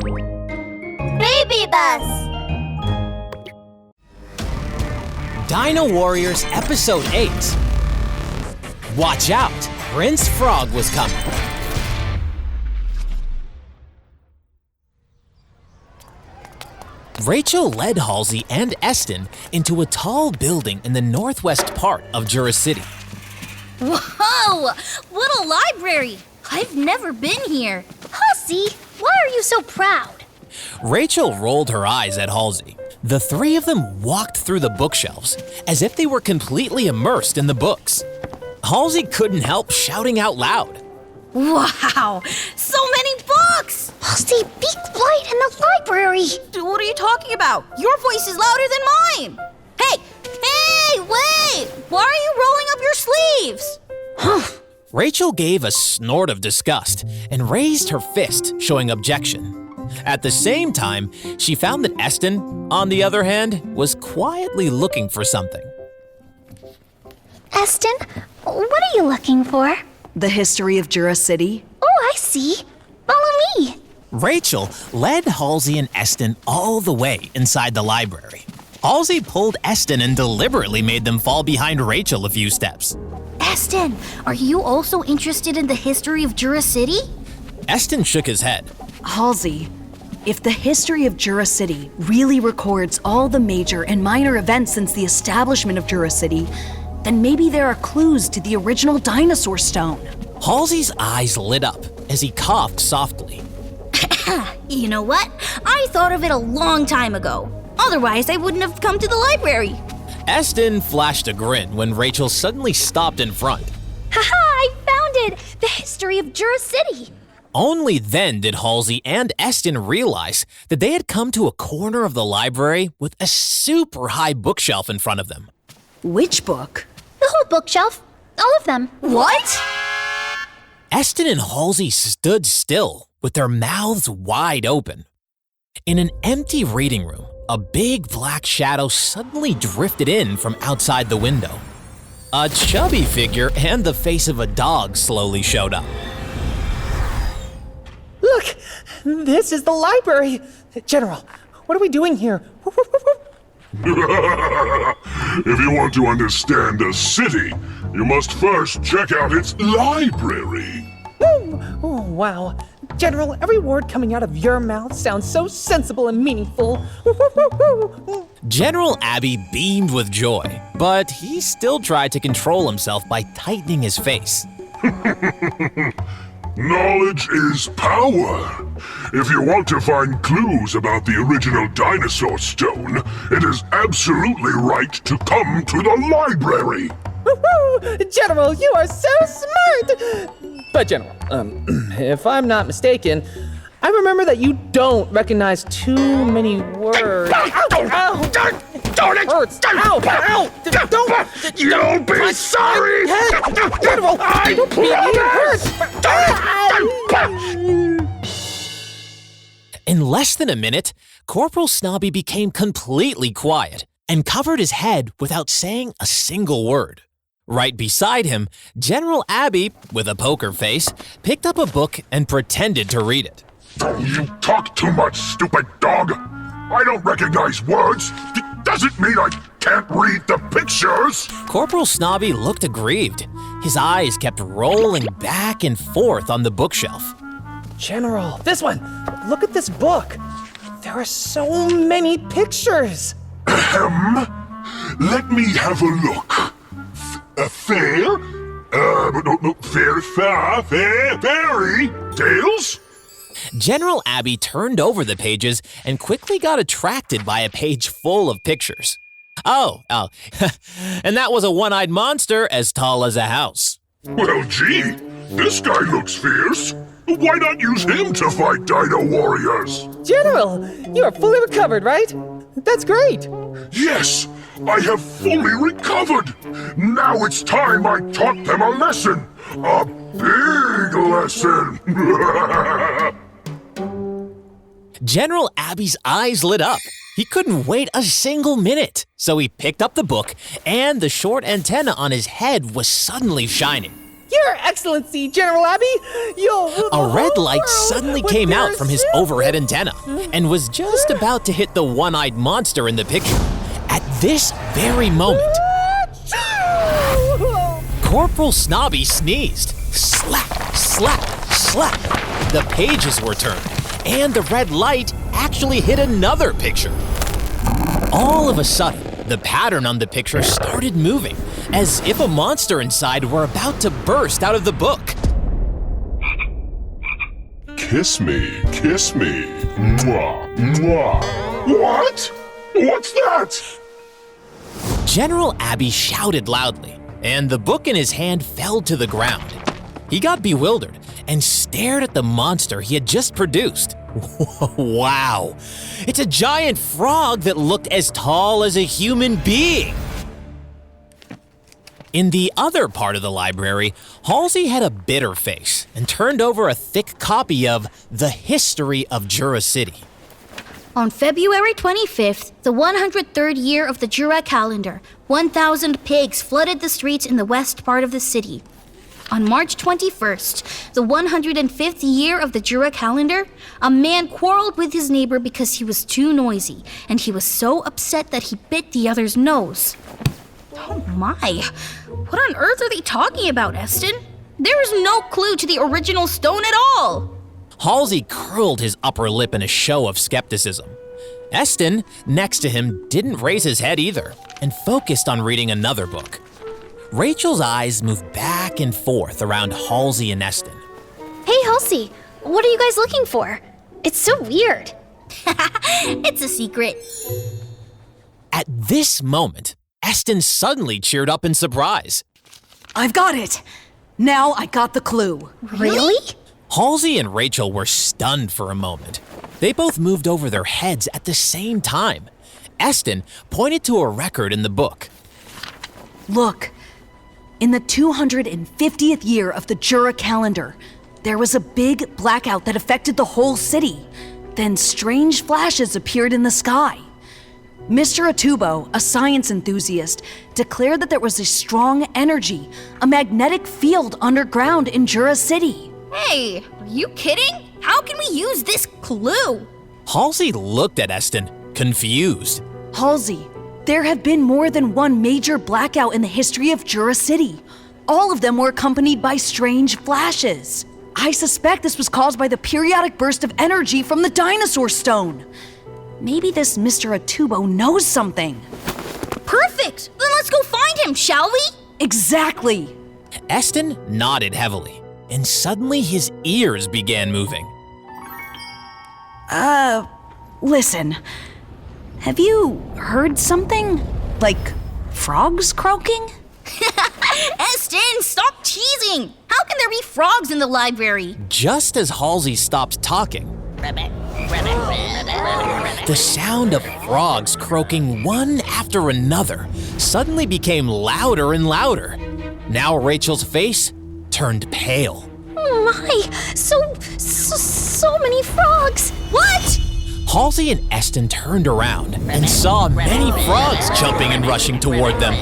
Baby bus! Dino Warriors Episode 8. Watch out, Prince Frog was coming. Rachel led Halsey and Esten into a tall building in the northwest part of Jura City. Whoa! What a library! I've never been here. Halsey, why are you so proud? Rachel rolled her eyes at Halsey. The three of them walked through the bookshelves as if they were completely immersed in the books. Halsey couldn't help shouting out loud. Wow! So many books! Halsey, be quiet in the library! What are you talking about? Your voice is louder than mine! Hey! Wait! Why are you rolling up your sleeves? Rachel gave a snort of disgust and raised her fist, showing objection. At the same time, she found that Esten, on the other hand, was quietly looking for something. Esten, what are you looking for? The history of Jura City. Oh, I see. Follow me. Rachel led Halsey and Esten all the way inside the library. Halsey pulled Esten and deliberately made them fall behind Rachel a few steps. Esten, are you also interested in the history of Jura City? Esten shook his head. Halsey, if the history of Jura City really records all the major and minor events since the establishment of Jura City, then maybe there are clues to the original dinosaur stone. Halsey's eyes lit up as he coughed softly. You know what? I thought of it a long time ago. Otherwise, I wouldn't have come to the library. Esten flashed a grin when Rachel suddenly stopped in front. Haha, I found it! The history of Jura City. Only then did Halsey and Esten realize that they had come to a corner of the library with a super high bookshelf in front of them. Which book? The whole bookshelf. All of them. What? Esten and Halsey stood still with their mouths wide open. In an empty reading room, a big black shadow suddenly drifted in from outside the window. A chubby figure and the face of a dog slowly showed up. Look, this is the library. General, what are we doing here? If you want to understand a city, you must first check out its library. Oh, wow. General, every word coming out of your mouth sounds so sensible and meaningful. General Abbey beamed with joy, but he still tried to control himself by tightening his face. Knowledge is power. If you want to find clues about the original dinosaur stone, it is absolutely right to come to the library. General, you are so smart! But General, if I'm not mistaken, I remember that you don't recognize too many words. Ow! Darn it! Hurts! Ow! Ow! Don't! You'll be sorry! General! I Don't beat me! It hurts! In less than a minute, Corporal Snobby became completely quiet and covered his head without saying a single word. Right beside him, General Abbey, with a poker face, picked up a book and pretended to read it. You talk too much, stupid dog! I don't recognize words! Doesn't mean I can't read the pictures! Corporal Snobby looked aggrieved. His eyes kept rolling back and forth on the bookshelf. General, this one! Look at this book! There are so many pictures! Let me have a look. Fair? No, fairy tales? General Abbey turned over the pages and quickly got attracted by a page full of pictures. Oh, and that was a one-eyed monster as tall as a house. Well, gee, this guy looks fierce. Why not use him to fight Dino Warriors? General, you are fully recovered, right? That's great! Yes, I have fully recovered. Now it's time I taught them a lesson. A big lesson. General Abbey's eyes lit up. He couldn't wait a single minute, so he picked up the book, and the short antenna on his head was suddenly shining. Your Excellency, General Abby, you'll rule the A red whole light world suddenly with came your out from his overhead antenna and was just about to hit the one-eyed monster in the picture. At this very moment, Corporal Snobby sneezed. Slap, slap, slap. The pages were turned, and the red light actually hit another picture. All of a sudden, the pattern on the picture started moving, as if a monster inside were about to burst out of the book. Kiss me, mwah, mwah. What? What's that? General Abby shouted loudly, and the book in his hand fell to the ground. He got bewildered and stared at the monster he had just produced. Wow! It's a giant frog that looked as tall as a human being! In the other part of the library, Halsey had a bitter face and turned over a thick copy of The History of Jura City. On February 25th, the 103rd year of the Jura calendar, 1,000 pigs flooded the streets in the west part of the city. On March 21st, the 105th year of the Jura calendar, a man quarreled with his neighbor because he was too noisy, and he was so upset that he bit the other's nose. Oh my! What on earth are they talking about, Esten? There is no clue to the original stone at all! Halsey curled his upper lip in a show of skepticism. Esten, next to him, didn't raise his head either, and focused on reading another book. Rachel's eyes moved back and forth around Halsey and Esten. Hey, Halsey, what are you guys looking for? It's so weird. It's a secret. At this moment, Esten suddenly cheered up in surprise. I've got it! Now I got the clue. Really? Halsey and Rachel were stunned for a moment. They both moved over their heads at the same time. Esten pointed to a record in the book. Look, in the 250th year of the Jura calendar, there was a big blackout that affected the whole city. Then strange flashes appeared in the sky. Mr. Atubo, a science enthusiast, declared that there was a strong energy, a magnetic field underground in Jura City. Hey, are you kidding? How can we use this clue? Halsey looked at Esten, confused. Halsey, there have been more than one major blackout in the history of Jura City. All of them were accompanied by strange flashes. I suspect this was caused by the periodic burst of energy from the dinosaur stone. Maybe this Mr. Atubo knows something. Perfect! Then let's go find him, shall we? Exactly. Esten nodded heavily, and suddenly his ears began moving. Listen. Have you heard something? Like frogs croaking? Esten, stop teasing! How can there be frogs in the library? Just as Halsey stopped talking, the sound of frogs croaking one after another suddenly became louder and louder. Now Rachel's face turned pale. Oh my, so many frogs. What? Halsey and Esten turned around and saw many frogs jumping and rushing toward them.